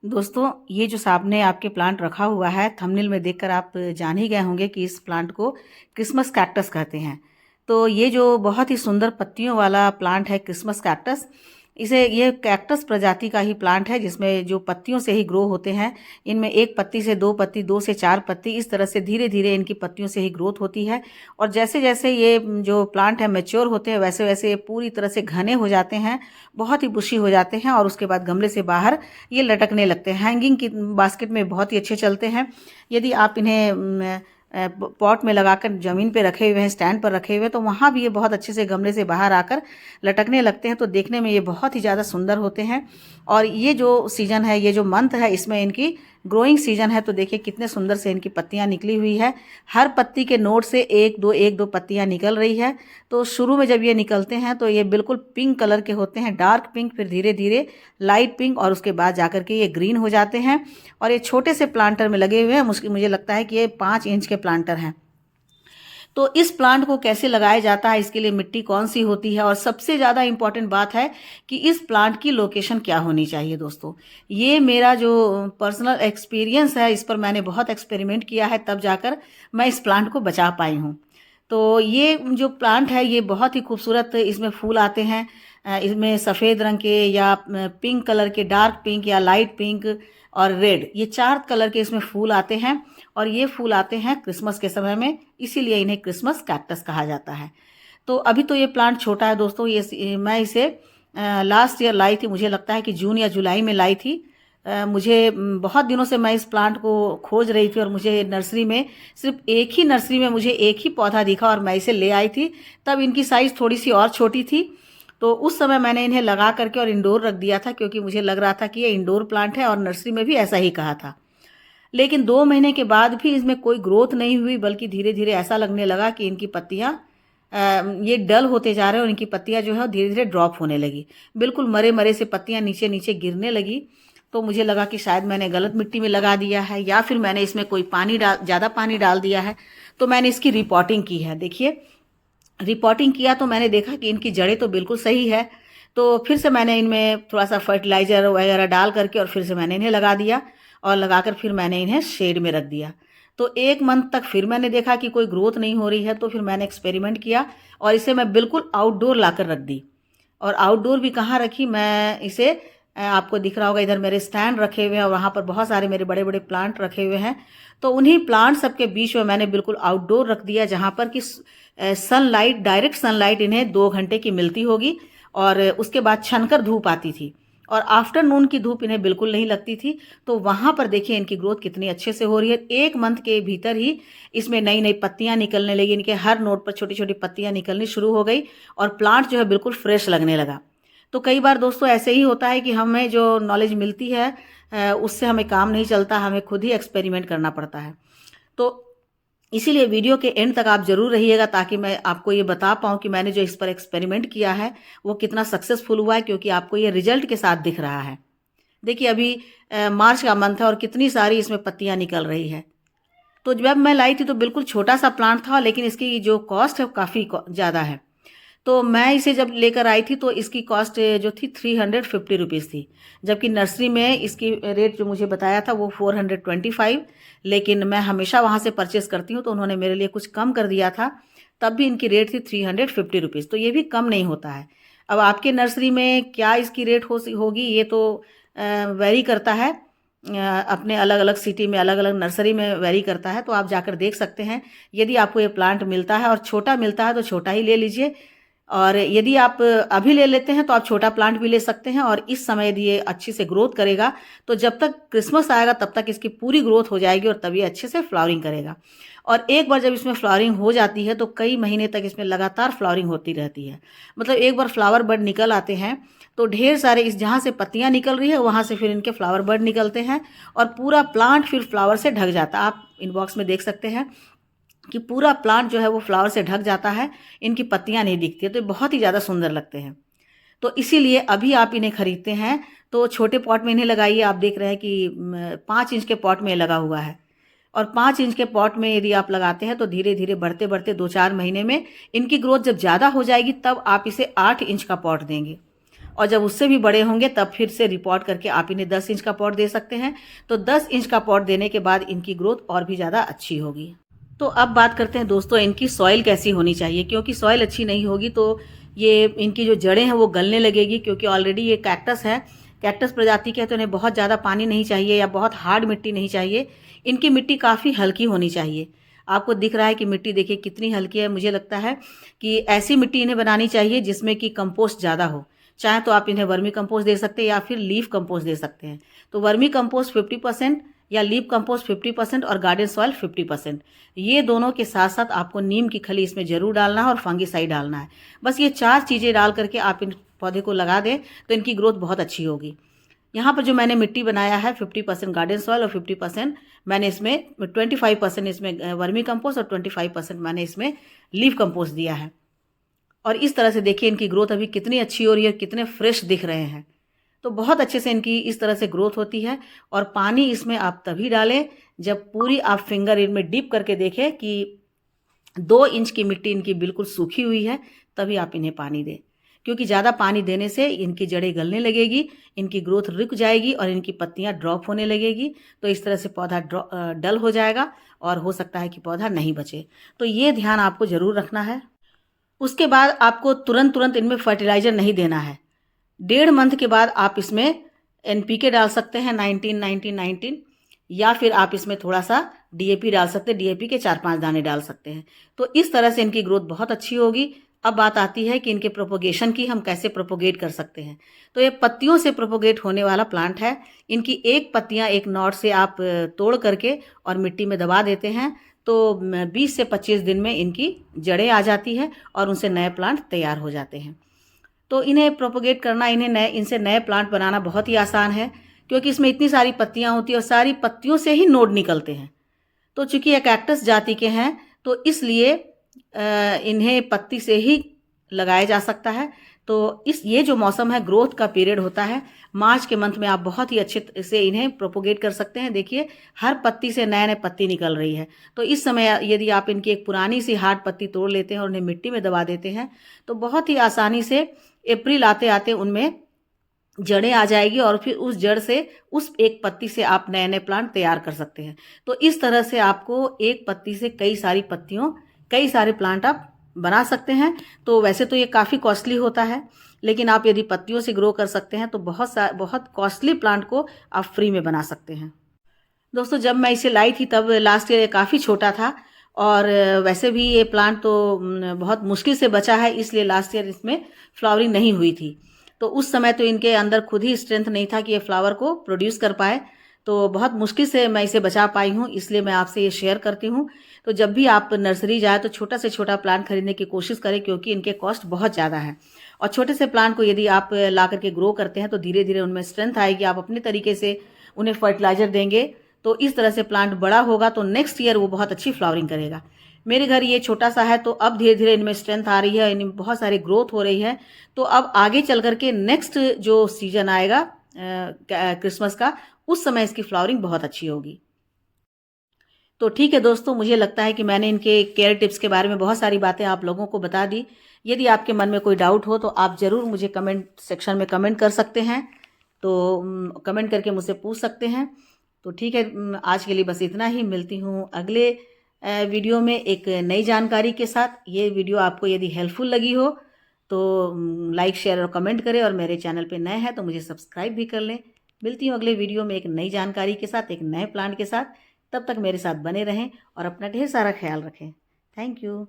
दोस्तों, ये जो सामने आपके प्लांट रखा हुआ है, थंबनेल में देखकर आप जान ही गए होंगे कि इस प्लांट को क्रिसमस कैक्टस कहते हैं। तो ये जो बहुत ही सुंदर पत्तियों वाला प्लांट है क्रिसमस कैक्टस, ये कैक्टस प्रजाति का ही प्लांट है जिसमें जो पत्तियों से ही ग्रो होते हैं। इनमें एक पत्ती से दो पत्ती, दो से चार पत्ती, इस तरह से धीरे धीरे इनकी पत्तियों से ही ग्रोथ होती है। और जैसे जैसे ये जो प्लांट है मैच्योर होते हैं, वैसे वैसे ये पूरी तरह से घने हो जाते हैं, बहुत ही बुशी हो जाते हैं और उसके बाद गमले से बाहर ये लटकने लगते हैं। हैंगिंग की बास्केट में बहुत ही अच्छे चलते हैं। यदि आप इन्हें पॉट में लगाकर ज़मीन पे रखे हुए हैं, स्टैंड पर रखे हुए हैं, तो वहाँ भी ये बहुत अच्छे से गमले से बाहर आकर लटकने लगते हैं। तो देखने में ये बहुत ही ज़्यादा सुंदर होते हैं। और ये जो सीज़न है, ये जो मंथ है, इसमें इनकी ग्रोइंग सीजन है। तो देखिए कितने सुंदर से इनकी पत्तियां निकली हुई है। हर पत्ती के नोड से एक दो पत्तियां निकल रही है। तो शुरू में जब ये निकलते हैं तो ये बिल्कुल पिंक कलर के होते हैं, डार्क पिंक, फिर धीरे धीरे लाइट पिंक, और उसके बाद जाकर के ये ग्रीन हो जाते हैं। और ये छोटे से प्लांटर में लगे हुए हैं। मुझे लगता है कि ये 5 इंच के प्लांटर हैं। तो इस प्लांट को कैसे लगाया जाता है, इसके लिए मिट्टी कौन सी होती है, और सबसे ज़्यादा इम्पॉर्टेंट बात है कि इस प्लांट की लोकेशन क्या होनी चाहिए। दोस्तों, ये मेरा जो पर्सनल एक्सपीरियंस है, इस पर मैंने बहुत एक्सपेरिमेंट किया है, तब जाकर मैं इस प्लांट को बचा पाई हूँ। तो ये जो प्लांट है, ये बहुत ही खूबसूरत इसमें फूल आते हैं। इसमें सफ़ेद रंग के या पिंक कलर के, डार्क पिंक या लाइट पिंक और रेड, ये 4 कलर के इसमें फूल आते हैं। और ये फूल आते हैं क्रिसमस के समय में, इसीलिए इन्हें क्रिसमस कैक्टस कहा जाता है। तो अभी तो ये प्लांट छोटा है दोस्तों। मैं इसे लास्ट ईयर लाई थी, मुझे लगता है कि जून या जुलाई में लाई थी। बहुत दिनों से मैं इस प्लांट को खोज रही थी, और मुझे नर्सरी में, सिर्फ एक ही नर्सरी में मुझे एक ही पौधा दिखा और मैं इसे ले आई थी। तब इनकी साइज़ थोड़ी सी और छोटी थी। तो उस समय मैंने इन्हें लगा करके और इंडोर रख दिया था, क्योंकि मुझे लग रहा था कि ये इंडोर प्लांट है, और नर्सरी में भी ऐसा ही कहा था। लेकिन 2 महीने के बाद भी इसमें कोई ग्रोथ नहीं हुई, बल्कि धीरे धीरे ऐसा लगने लगा कि इनकी पत्तियां ये डल होते जा रहे हैं, और इनकी पत्तियां जो है धीरे धीरे ड्रॉप होने लगी। बिल्कुल मरे मरे से पत्तियां नीचे नीचे गिरने लगी। तो मुझे लगा कि शायद मैंने गलत मिट्टी में लगा दिया है, या फिर मैंने इसमें कोई ज़्यादा पानी डाल दिया है। तो मैंने इसकी रिपोर्टिंग की है। देखिए, रिपोर्टिंग किया तो मैंने देखा कि इनकी जड़ें तो बिल्कुल सही है। तो फिर से मैंने इनमें थोड़ा सा फर्टिलाइज़र वगैरह डाल करके और फिर से मैंने इन्हें लगा दिया, और लगाकर फिर मैंने इन्हें शेड में रख दिया। तो 1 मंथ तक फिर मैंने देखा कि कोई ग्रोथ नहीं हो रही है। तो फिर मैंने एक्सपेरिमेंट किया और इसे मैं बिल्कुल आउटडोर लाकर रख दी। और आउटडोर भी कहाँ रखी, मैं इसे आपको दिख रहा होगा, इधर मेरे स्टैंड रखे हुए हैं और वहाँ पर बहुत सारे मेरे बड़े बड़े प्लांट रखे हुए हैं। तो उन्हीं प्लांट सबके बीच में मैंने बिल्कुल आउटडोर रख दिया, जहाँ पर कि सनलाइट, डायरेक्ट सनलाइट इन्हें 2 घंटे की मिलती होगी, और उसके बाद छनकर धूप आती थी, और आफ्टरनून की धूप इन्हें बिल्कुल नहीं लगती थी। तो वहाँ पर देखिए इनकी ग्रोथ कितनी अच्छे से हो रही है। 1 मंथ के भीतर ही इसमें नई नई पत्तियाँ निकलने लगी, इनके हर नोड पर छोटी छोटी पत्तियाँ निकलनी शुरू हो गई, और प्लांट जो है बिल्कुल फ्रेश लगने लगा। तो कई बार दोस्तों ऐसे ही होता है कि हमें जो नॉलेज मिलती है उससे हमें काम नहीं चलता, हमें खुद ही एक्सपेरिमेंट करना पड़ता है। तो इसीलिए वीडियो के एंड तक आप जरूर रहिएगा, ताकि मैं आपको ये बता पाऊँ कि मैंने जो इस पर एक्सपेरिमेंट किया है वो कितना सक्सेसफुल हुआ है, क्योंकि आपको ये रिजल्ट के साथ दिख रहा है। देखिए, अभी मार्च का मंथ है और कितनी सारी इसमें पत्तियां निकल रही है। तो जब मैं लाई थी तो बिल्कुल छोटा सा प्लांट था, लेकिन इसकी जो कॉस्ट है वो काफ़ी ज़्यादा है। तो मैं इसे जब लेकर आई थी तो इसकी कॉस्ट जो थी 350 रुपीज़ थी, जबकि नर्सरी में इसकी रेट जो मुझे बताया था वो 425। लेकिन मैं हमेशा वहाँ से परचेस करती हूँ, तो उन्होंने मेरे लिए कुछ कम कर दिया था। तब भी इनकी रेट थी 350 रुपीज़। तो ये भी कम नहीं होता है। अब आपके नर्सरी में क्या इसकी रेट होगी, ये तो वेरी करता है। अपने अलग अलग सिटी में, अलग अलग नर्सरी में वेरी करता है। तो आप जाकर देख सकते हैं। यदि आपको ये प्लांट मिलता है और छोटा मिलता है तो छोटा ही ले लीजिए, और यदि आप अभी ले लेते हैं तो आप छोटा प्लांट भी ले सकते हैं। और इस समय यदि ये अच्छी से ग्रोथ करेगा तो जब तक क्रिसमस आएगा तब तक इसकी पूरी ग्रोथ हो जाएगी, और तभी अच्छे से फ्लावरिंग करेगा। और एक बार जब इसमें फ्लावरिंग हो जाती है तो कई महीने तक इसमें लगातार फ्लावरिंग होती रहती है। मतलब एक बार फ्लावर बड निकल आते हैं तो ढेर सारे, इस जहाँ से पत्तियाँ निकल रही है वहाँ से फिर इनके फ्लावर बड निकलते हैं, और पूरा प्लांट फिर फ्लावर से ढक जाता है। आप इनबॉक्स में देख सकते हैं कि पूरा प्लांट जो है वो फ्लावर से ढक जाता है, इनकी पत्तियां नहीं दिखती है। तो बहुत ही ज़्यादा सुंदर लगते हैं। तो इसीलिए अभी आप इन्हें खरीदते हैं तो छोटे पॉट में इन्हें लगाइए। आप देख रहे हैं कि 5 इंच के पॉट में लगा हुआ है, और 5 इंच के पॉट में यदि आप लगाते हैं तो धीरे धीरे बढ़ते बढ़ते 2-4 महीने में इनकी ग्रोथ जब ज़्यादा हो जाएगी, तब आप इसे 8 इंच का पॉट देंगे। और जब उससे भी बड़े होंगे तब फिर से रिपॉट करके आप इन्हें 10 इंच का पॉट दे सकते हैं। तो 10 इंच का पॉट देने के बाद इनकी ग्रोथ और भी ज़्यादा अच्छी होगी। तो अब बात करते हैं दोस्तों इनकी सॉइल कैसी होनी चाहिए, क्योंकि सॉइल अच्छी नहीं होगी तो ये इनकी जो जड़ें हैं वो गलने लगेगी, क्योंकि ऑलरेडी ये कैक्टस है, कैक्टस प्रजाति के, तो इन्हें बहुत ज़्यादा पानी नहीं चाहिए या बहुत हार्ड मिट्टी नहीं चाहिए। इनकी मिट्टी काफ़ी हल्की होनी चाहिए। आपको दिख रहा है कि मिट्टी देखिए कितनी हल्की है। मुझे लगता है कि ऐसी मिट्टी इन्हें बनानी चाहिए जिसमें कि कंपोस्ट ज़्यादा हो। चाहे तो आप इन्हें वर्मी कंपोस्ट दे सकते हैं या फिर लीफ कंपोस्ट दे सकते हैं। तो वर्मी कंपोस्ट 50% या लीफ कंपोस्ट 50% और गार्डन सॉइल 50%, ये दोनों के साथ साथ आपको नीम की खली इसमें ज़रूर डालना है और फंगिसाइड डालना है। बस ये 4 चीज़ें डाल करके आप इन पौधे को लगा दें तो इनकी ग्रोथ बहुत अच्छी होगी। यहाँ पर जो मैंने मिट्टी बनाया है 50% गार्डन सॉइल और 50% मैंने इसमें 25% इसमें वर्मी कंपोस्ट और 25% मैंने इसमें लीफ कंपोस्ट दिया है। और इस तरह से देखिए इनकी ग्रोथ अभी कितनी अच्छी हो रही है, कितने फ्रेश दिख रहे हैं। तो बहुत अच्छे से इनकी इस तरह से ग्रोथ होती है। और पानी इसमें आप तभी डालें जब पूरी आप फिंगर इनमें डिप करके देखें कि 2 इंच की मिट्टी इनकी बिल्कुल सूखी हुई है, तभी आप इन्हें पानी दें। क्योंकि ज़्यादा पानी देने से इनकी जड़ें गलने लगेगी, इनकी ग्रोथ रुक जाएगी और इनकी पत्तियां ड्रॉप होने लगेगी। तो इस तरह से पौधा डल हो जाएगा और हो सकता है कि पौधा नहीं बचे। तो ये ध्यान आपको ज़रूर रखना है। उसके बाद आपको तुरंत इनमें फर्टिलाइज़र नहीं देना है। 1.5 मंथ के बाद आप इसमें NPK डाल सकते हैं 19-19-19, या फिर आप इसमें थोड़ा सा DAP डाल सकते हैं, DAP के 4-5 दाने डाल सकते हैं। तो इस तरह से इनकी ग्रोथ बहुत अच्छी होगी। अब बात आती है कि इनके प्रोपोगेशन की, हम कैसे प्रोपोगेट कर सकते हैं। तो ये पत्तियों से प्रोपोगेट होने वाला प्लांट है। इनकी एक पत्तियां एक नॉट से आप तोड़ करके और मिट्टी में दबा देते हैं तो 20 से 25 दिन में इनकी जड़ें आ जाती है और उनसे नए प्लांट तैयार हो जाते हैं। तो इन्हें प्रोपोगेट करना, इनसे नए प्लांट बनाना बहुत ही आसान है, क्योंकि इसमें इतनी सारी पत्तियां होती हैं और सारी पत्तियों से ही नोड निकलते हैं। तो चूंकि ये कैक्टस जाति के हैं तो इसलिए इन्हें पत्ती से ही लगाया जा सकता है। तो ये जो मौसम है, ग्रोथ का पीरियड होता है, मार्च के मंथ में आप बहुत ही अच्छे से इन्हें प्रोपोगेट कर सकते हैं। देखिए हर पत्ती से नए नए पत्ती निकल रही है। तो इस समय यदि आप इनकी एक पुरानी सी हार्ड पत्ती तोड़ लेते हैं और उन्हें मिट्टी में दबा देते हैं तो बहुत ही आसानी से अप्रैल आते आते उनमें जड़ें आ जाएगी और फिर उस जड़ से, उस एक पत्ती से आप नए नए प्लांट तैयार कर सकते हैं। तो इस तरह से आपको एक पत्ती से कई सारे प्लांट आप बना सकते हैं। तो वैसे तो ये काफ़ी कॉस्टली होता है, लेकिन आप यदि पत्तियों से ग्रो कर सकते हैं तो बहुत कॉस्टली प्लांट को आप फ्री में बना सकते हैं। दोस्तों जब मैं इसे लाई थी तब लास्ट ईयर काफ़ी छोटा था और वैसे भी ये प्लांट तो बहुत मुश्किल से बचा है, इसलिए लास्ट ईयर इसमें फ्लावरिंग नहीं हुई थी। तो उस समय तो इनके अंदर खुद ही स्ट्रेंथ नहीं था कि ये फ्लावर को प्रोड्यूस कर पाए। तो बहुत मुश्किल से मैं इसे बचा पाई हूँ, इसलिए मैं आपसे ये शेयर करती हूँ। तो जब भी आप नर्सरी जाए तो छोटा से छोटा प्लांट खरीदने की कोशिश करें, क्योंकि इनके कॉस्ट बहुत ज़्यादा है। और छोटे से प्लांट को यदि आप ला करके ग्रो करते हैं तो धीरे धीरे उनमें स्ट्रेंथ आएगी। आप अपने तरीके से उन्हें फर्टिलाइज़र देंगे तो इस तरह से प्लांट बड़ा होगा, तो नेक्स्ट ईयर वो बहुत अच्छी फ्लावरिंग करेगा। मेरे घर ये छोटा सा है तो अब धीरे धीरे इनमें स्ट्रेंथ आ रही है, इनमें बहुत सारी ग्रोथ हो रही है। तो अब आगे चल करके नेक्स्ट जो सीजन आएगा क्रिसमस का, उस समय इसकी फ्लावरिंग बहुत अच्छी होगी। तो ठीक है दोस्तों, मुझे लगता है कि मैंने इनके केयर टिप्स के बारे में बहुत सारी बातें आप लोगों को बता दी। यदि आपके मन में कोई डाउट हो तो आप ज़रूर मुझे कमेंट सेक्शन में कमेंट कर सकते हैं। तो कमेंट करके मुझसे पूछ सकते हैं। तो ठीक है, आज के लिए बस इतना ही। मिलती हूँ अगले वीडियो में एक नई जानकारी के साथ। ये वीडियो आपको यदि हेल्पफुल लगी हो तो लाइक, शेयर और कमेंट करें, और मेरे चैनल पे नए हैं तो मुझे सब्सक्राइब भी कर लें। मिलती हूँ अगले वीडियो में एक नई जानकारी के साथ, एक नए प्लांट के साथ। तब तक मेरे साथ बने रहें और अपना ढेर सारा ख्याल रखें। Thank you.